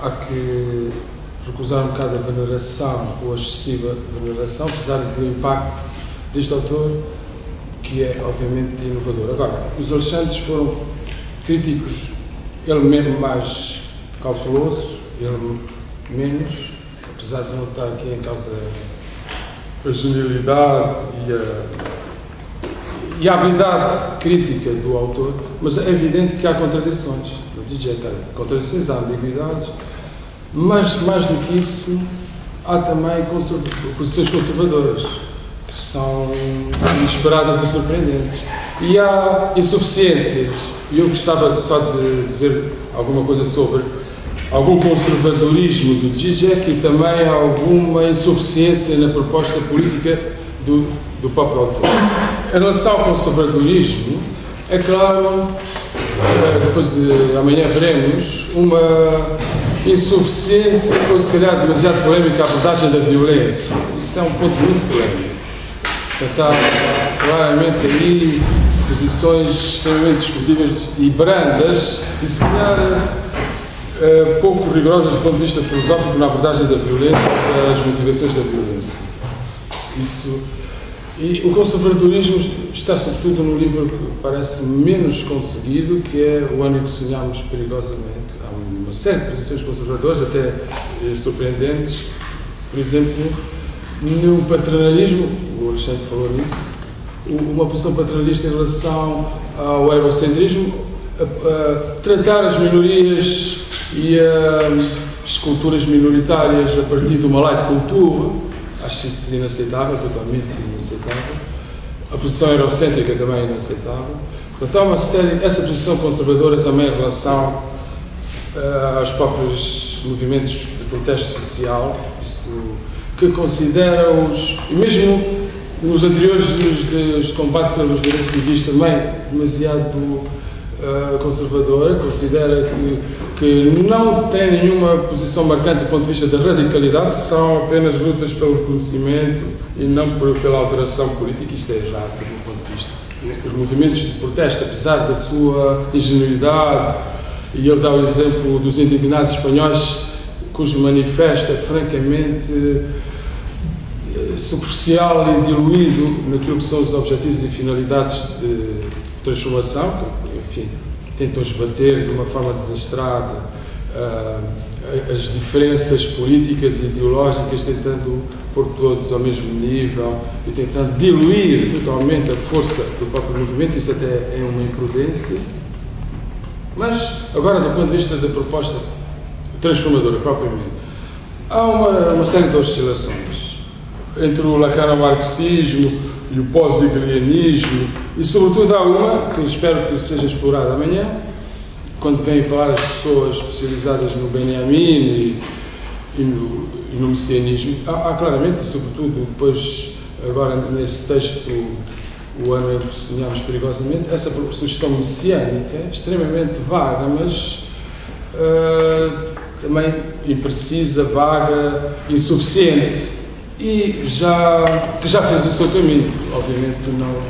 há que recusar um bocado a veneração ou a excessiva veneração, apesar do impacto deste autor, que é obviamente inovador. Agora, os Alexandres foram críticos, ele mesmo mais cauteloso, ele menos, apesar de não estar aqui em causa a genialidade e a habilidade crítica do autor, mas é evidente que há contradições. No DJ há contradições, há ambiguidades, mas mais do que isso, há também posições conservadoras, que são inesperadas e surpreendentes. E há insuficiências, e eu gostava só de dizer alguma coisa sobre algum conservadorismo do Zizek e também alguma insuficiência na proposta política do próprio autor. Em relação ao conservadorismo, é claro, depois de amanhã veremos, uma insuficiente ou se calhar demasiado polémica abordagem da violência. Isso é um ponto muito polémico. Está claramente aí posições extremamente discutíveis e brandas e se calhar pouco rigorosas do ponto de vista filosófico na abordagem da violência e das motivações da violência. E o conservadorismo está sobretudo no livro que parece menos conseguido, que é O Ano em que Sonhámos Perigosamente. Há uma série de posições conservadoras, até surpreendentes. Por exemplo, no paternalismo, o Alexandre falou nisso, uma posição paternalista em relação ao egocentrismo, a tratar as minorias e as culturas minoritárias a partir de uma light cultura. Acho isso inaceitável, totalmente inaceitável. A posição eurocêntrica também é inaceitável. Portanto, há uma série, essa posição conservadora também em relação aos próprios movimentos de protesto social, isso, que considera e mesmo nos anteriores de combate pelos direitos civis também demasiado conservadora, considera que não tem nenhuma posição marcante do ponto de vista da radicalidade, são apenas lutas pelo reconhecimento e não pela alteração política. Isto é errado do meu ponto de vista. Os movimentos de protesto, apesar da sua ingenuidade, e ele dá o exemplo dos indignados espanhóis, cujo manifesto é francamente superficial e diluído naquilo que são os objetivos e finalidades de transformação, que, enfim, tentam esbater de uma forma desastrada as diferenças políticas e ideológicas, tentando pôr todos ao mesmo nível e tentando diluir totalmente a força do próprio movimento. Isso até é uma imprudência. Mas, agora, do ponto de vista da proposta transformadora, propriamente, há uma série de oscilações entre o lacano-marxismo e o pós-hegelianismo, e sobretudo há uma que espero que seja explorada amanhã, quando vêm falar as pessoas especializadas no Benjamin e no messianismo. Há claramente, e sobretudo depois, agora nesse texto, O Ano em que Sonhámos Perigosamente, essa sugestão messiânica, extremamente vaga, mas também imprecisa, vaga, insuficiente, e que já fez o seu caminho. Obviamente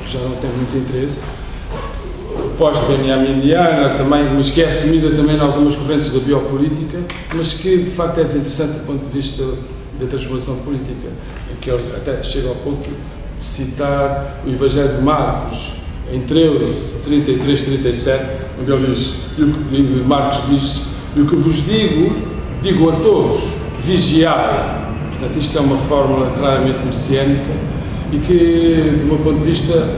já não tem muito interesse. Pós-benjaminiana também, mas que é assumida também em algumas correntes da biopolítica, mas que de facto é desinteressante do ponto de vista da transformação política, em que ele até chega ao ponto de citar o Evangelho de Marcos, em 13, 33, 37, onde ele diz, e Marcos diz: "E o que vos digo a todos, vigiai." Portanto, isto é uma fórmula claramente messiânica e que, do meu ponto de vista,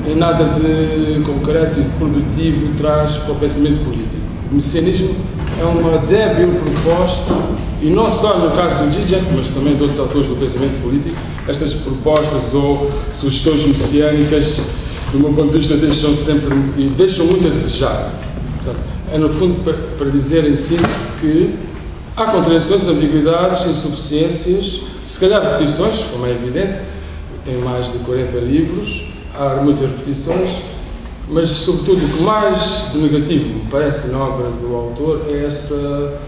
em nada de concreto e de produtivo traz para o pensamento político. O messianismo é uma débil proposta, e não só no caso do Zizek, mas também de outros autores do pensamento político. Estas propostas ou sugestões messiânicas, do meu ponto de vista, deixam muito a desejar. Portanto, é no fundo para dizer em síntese que há contradições, ambiguidades, insuficiências, se calhar repetições, como é evidente, tem mais de 40 livros, há muitas repetições, mas sobretudo o que mais de negativo me parece na obra do autor é essa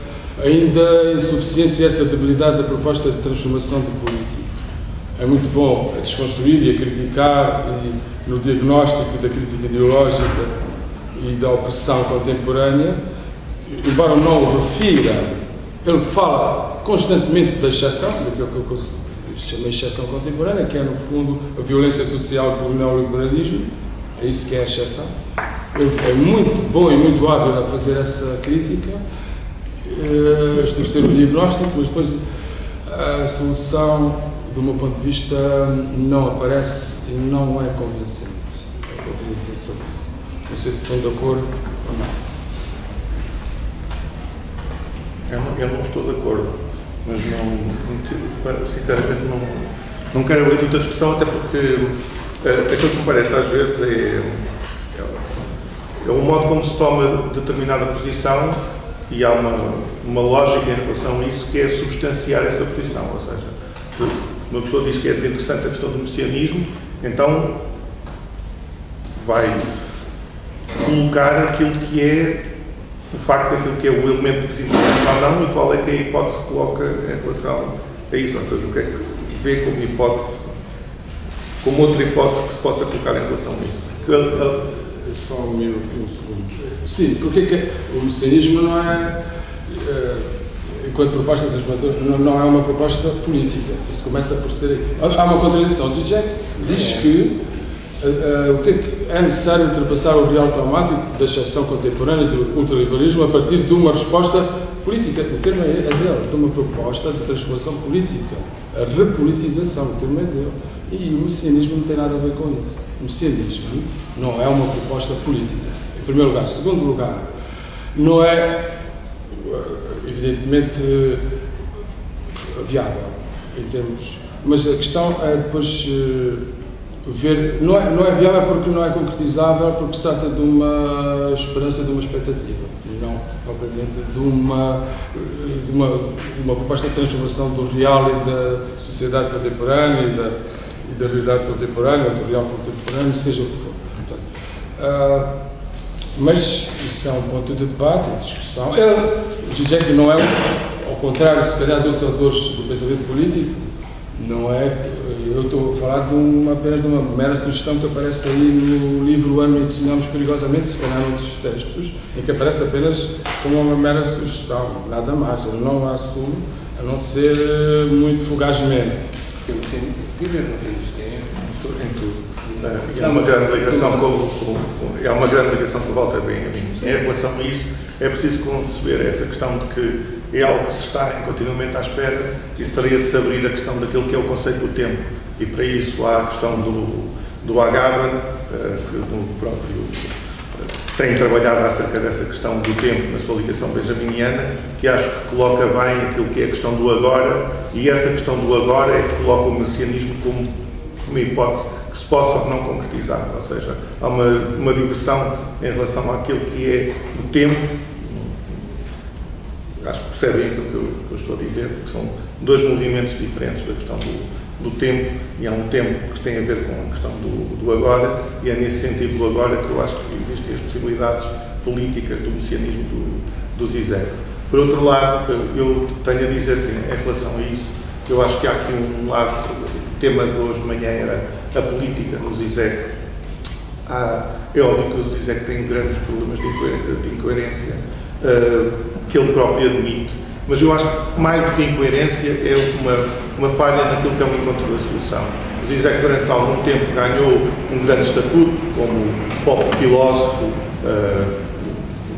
ainda insuficiência, essa debilidade da proposta de transformação do político. É muito bom a desconstruir e a criticar, e no diagnóstico da crítica ideológica e da opressão contemporânea, embora não o refira ele fala constantemente da exceção, daquilo que eu chamo de exceção contemporânea, que é, no fundo, a violência social do neoliberalismo. É isso que é a exceção. Ele é muito bom e muito hábil a fazer essa crítica, estabelecer o diagnóstico, mas depois a solução, do meu ponto de vista, não aparece e não é convincente. É o que eu queria dizer sobre isso. Não sei se estão de acordo ou não. Eu não estou de acordo, mas sinceramente não quero abrir muita discussão, até porque aquilo que me parece às vezes é o modo como se toma determinada posição, e há uma lógica em relação a isso, que é substanciar essa posição. Ou seja, se uma pessoa diz que é desinteressante a questão do messianismo, então vai colocar aquilo que é o facto daquilo que é o elemento desinteressante ou não, e qual é que a hipótese coloca em relação a isso. Ou seja, o que é que vê como hipótese, como outra hipótese que se possa colocar em relação a isso. Só um minuto, um segundo. Sim, porque que o messianismo não é, enquanto proposta transformadora, não é uma proposta política. Isso começa por ser... Há uma contradição. O Zizek diz que é necessário ultrapassar o real traumático da exceção contemporânea do ultraliberalismo a partir de uma resposta política. O termo é dele, de uma proposta de transformação política. A repolitização, o termo é dele. E o messianismo não tem nada a ver com isso. O messianismo não é uma proposta política, em primeiro lugar. Em segundo lugar, não é, evidentemente, viável, em termos... Mas a questão é depois ver... Não é viável porque não é concretizável, porque se trata de uma esperança, de uma expectativa, não propriamente de uma proposta de transformação do real e da sociedade contemporânea e da realidade contemporânea, do real contemporâneo, seja o que for. Portanto, mas isso é um ponto de debate e discussão. O Zizek não é, ao contrário, se calhar, de outros autores do pensamento político, não é. Eu estou a falar apenas de uma mera sugestão que aparece aí no livro O Ano em que Sonhamos Perigosamente, se calhar noutros textos, em que aparece apenas como uma mera sugestão, nada mais. Eu não a assumo, a não ser muito fugazmente. Viver no fim do tempo, em tudo. Há uma grande ligação com o Walter Benjamin. Em relação a isso, é preciso conceber essa questão de que é algo que se está continuamente à espera, e isso teria de se abrir a questão daquilo que é o conceito do tempo. E para isso há a questão do Agamben, que o próprio tem trabalhado acerca dessa questão do tempo na sua ligação benjaminiana, que acho que coloca bem aquilo que é a questão do agora, e essa questão do agora é que coloca o messianismo como uma hipótese que se possa ou não concretizar. Ou seja, há uma diversão em relação àquilo que é o tempo. Acho que percebem aquilo que eu estou a dizer, que são dois movimentos diferentes da questão do tempo, e há um tempo que tem a ver com a questão do agora, e é nesse sentido do agora que eu acho que existem as possibilidades políticas do messianismo do Zizek. Por outro lado, eu tenho a dizer que, em relação a isso, eu acho que há aqui um lado, o tema de hoje de manhã era a política no Zizek. É óbvio que o Zizek tem grandes problemas de incoerência, que ele próprio admite, mas eu acho que mais do que incoerência é uma falha naquilo que é um encontro da solução. O Zizek durante algum tempo ganhou um grande estatuto como pop filósofo,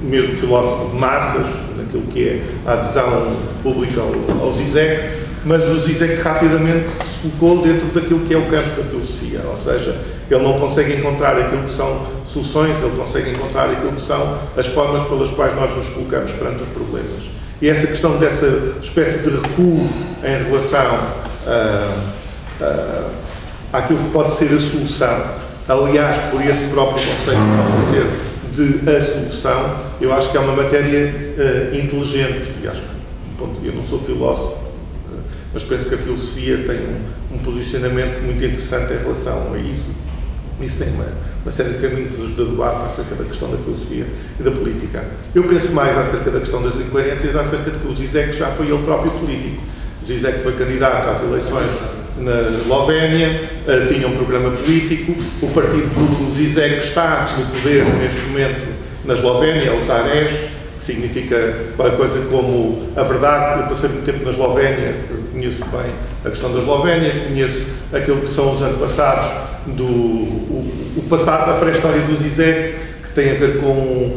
mesmo filósofo de massas, naquilo que é a adesão pública ao Zizek, mas o Zizek rapidamente se colocou dentro daquilo que é o campo da filosofia, ou seja, ele não consegue encontrar aquilo que são soluções, ele consegue encontrar aquilo que são as formas pelas quais nós nos colocamos perante os problemas. E essa questão dessa espécie de recuo em relação àquilo que pode ser a solução, aliás, por esse próprio conceito que possa ser de a solução, eu acho que é uma matéria inteligente, e acho que, do ponto de vista, eu não sou filósofo, mas penso que a filosofia tem um posicionamento muito interessante em relação a isso. Isso tem uma série de caminhos de debate acerca da questão da filosofia e da política. Eu penso mais acerca da questão das incoerências, acerca de que o Zizek já foi ele próprio político. O Zizek foi candidato às eleições na Eslovénia, tinha um programa político, o partido do Zizek está no poder neste momento na Eslovénia, os Ares, que significa qualquer coisa como a verdade. Eu passei muito tempo na Eslovénia, conheço bem a questão da Eslovénia, conheço aquilo que são os antepassados, o passado, a pré-história do Zizek, que tem a ver com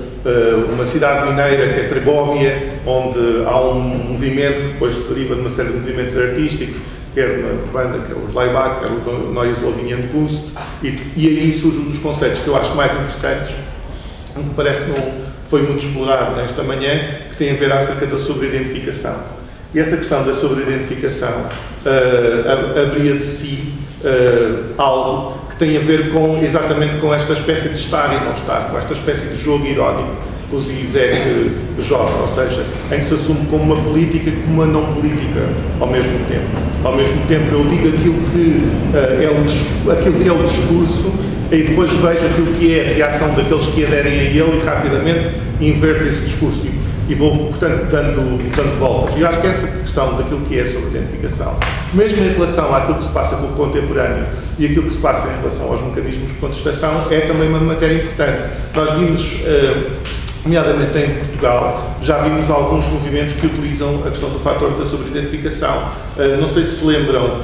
uma cidade mineira que é Trebóvia, onde há um movimento que depois se deriva de uma série de movimentos artísticos, quer na banda, que é o Schleibach, quer o Neue Slowenien Kunst, e aí surgem um dos conceitos que eu acho mais interessantes, que me parece que não foi muito explorado nesta manhã, que tem a ver acerca da sobre-identificação. E essa questão da sobre-identificação abria de si algo que tem a ver exatamente com esta espécie de estar e não estar, com esta espécie de jogo irónico que o Zizek joga, ou seja, em que se assume como uma política e como uma não política ao mesmo tempo. Ao mesmo tempo eu digo aquilo que é o discurso e depois vejo aquilo que é a reação daqueles que aderem a ele e rapidamente inverto esse discurso e vou, portanto, dando voltas. E eu acho que essa questão daquilo que é sobre identificação, mesmo em relação àquilo que se passa com o contemporâneo e aquilo que se passa em relação aos mecanismos de contestação, é também uma matéria importante. Nós vimos, nomeadamente em Portugal, já vimos alguns movimentos que utilizam a questão do fator da sobre-identificação. Não sei se lembram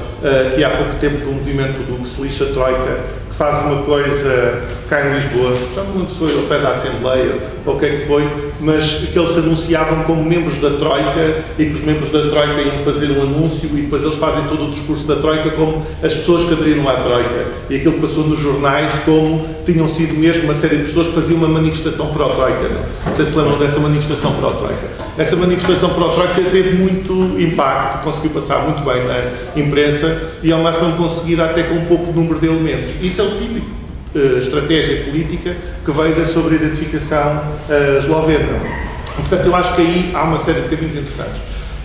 que há pouco tempo do movimento do que se lixa Troika, que faz uma coisa cá em Lisboa, já não lembro se foi ao pé da Assembleia ou o que é que foi, mas que eles se anunciavam como membros da Troika e que os membros da Troika iam fazer um anúncio e depois eles fazem todo o discurso da Troika como as pessoas que aderiram à Troika. E aquilo passou nos jornais como tinham sido mesmo uma série de pessoas que faziam uma manifestação pró-Troika. Não sei se lembram dessa manifestação pró-Troika. Essa manifestação pró-Troika teve muito impacto, conseguiu passar muito bem na imprensa e é uma ação conseguida até com um pouco número de elementos. Isso é o típico estratégia política que veio da sobre-identificação eslovena. Portanto, eu acho que aí há uma série de caminhos interessantes.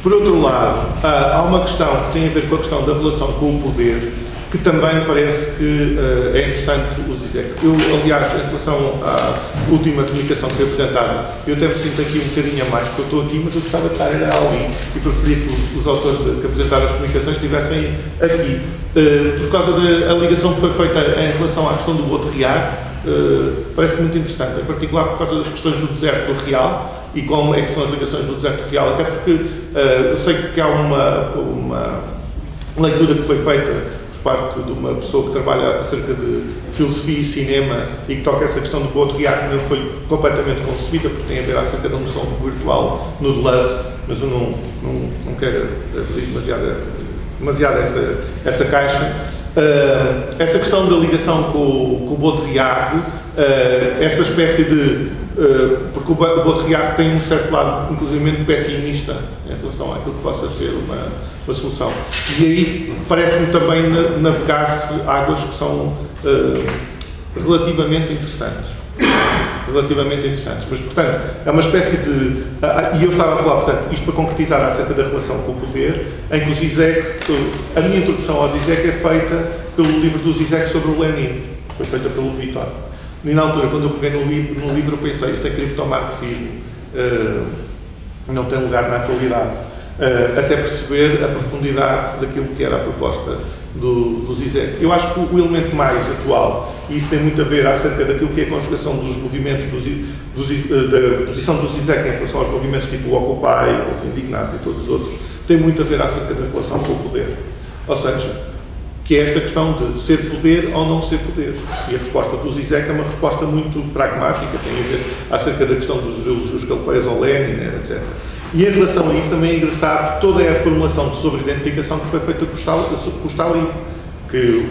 Por outro lado, há uma questão que tem a ver com a questão da relação com o poder, que também parece que é interessante o Zizek. Eu, aliás, em relação à última comunicação que foi apresentada, eu até me sinto aqui um bocadinho a mais, porque eu estou aqui, mas eu gostava de estar ali e preferia que os autores que apresentaram as comunicações estivessem aqui. Por causa da ligação que foi feita em relação à questão do Baudrillard, parece muito interessante, em particular por causa das questões do deserto do Real e como é que são as ligações do deserto do Real, até porque eu sei que há uma leitura que foi feita por parte de uma pessoa que trabalha acerca de filosofia e cinema e que toca essa questão do Baudrillard, que não foi completamente concebida, porque tem a ver acerca da noção do virtual no Deleuze, mas eu não quero abrir demasiado essa caixa. Essa questão da ligação com o Baudrillard, essa espécie de... porque o Baudrillard tem um certo lado, inclusive, pessimista em relação àquilo que possa ser uma solução. E aí parece-me também navegar-se águas que são relativamente interessantes. Mas, portanto, é uma espécie de... e eu estava a falar, portanto, isto para concretizar acerca da relação com o poder, em que o Zizek... A minha introdução ao Zizek é feita pelo livro do Zizek sobre o Lenin. Foi feita pelo Vitor. E na altura, quando eu peguei no livro, eu pensei, isto é criptomarxismo, não tem lugar na atualidade. Até perceber a profundidade daquilo que era a proposta do Zizek. Eu acho que o elemento mais atual, e isso tem muito a ver acerca daquilo que é a conjugação dos movimentos, da posição do Zizek em relação aos movimentos tipo o Occupy, os Indignados e todos os outros, tem muito a ver acerca da relação com o poder. Ou seja, que é esta questão de ser poder ou não ser poder. E a resposta do Zizek é uma resposta muito pragmática, tem a ver acerca da questão dos elogios que ele fez ao Lenin, etc. E em relação a isso também é engraçado toda a formulação de sobre-identificação que foi feita com o Stalin, que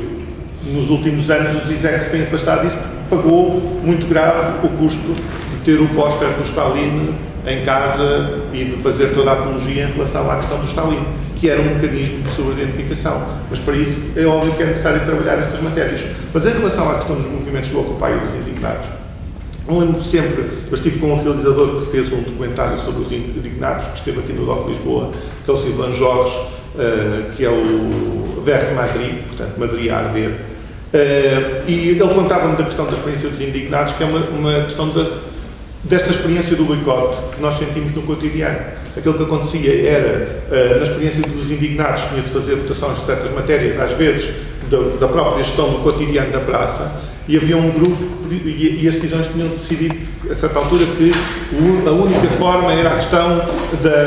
nos últimos anos o Zizek se tem afastado disso, pagou muito grave o custo de ter o póster do Stalin em casa e de fazer toda a apologia em relação à questão do Stalin, que era um mecanismo de sobre-identificação. Mas para isso é óbvio que é necessário trabalhar estas matérias. Mas em relação à questão dos movimentos do Occupy e dos Indignados, eu lembro sempre, eu estive com um realizador que fez um documentário sobre os Indignados, que esteve aqui no DOC Lisboa, que é o Silvan Jorge, que é o Vers Madrid, portanto, Madrid a arder. E ele contava-me da questão da experiência dos Indignados, que é uma questão desta experiência do boicote que nós sentimos no cotidiano. Aquilo que acontecia era, na experiência dos Indignados, tinha de fazer votações de certas matérias, às vezes da própria gestão do cotidiano da praça, e havia um grupo e as decisões tinham decidido, a certa altura, que a única forma era a questão da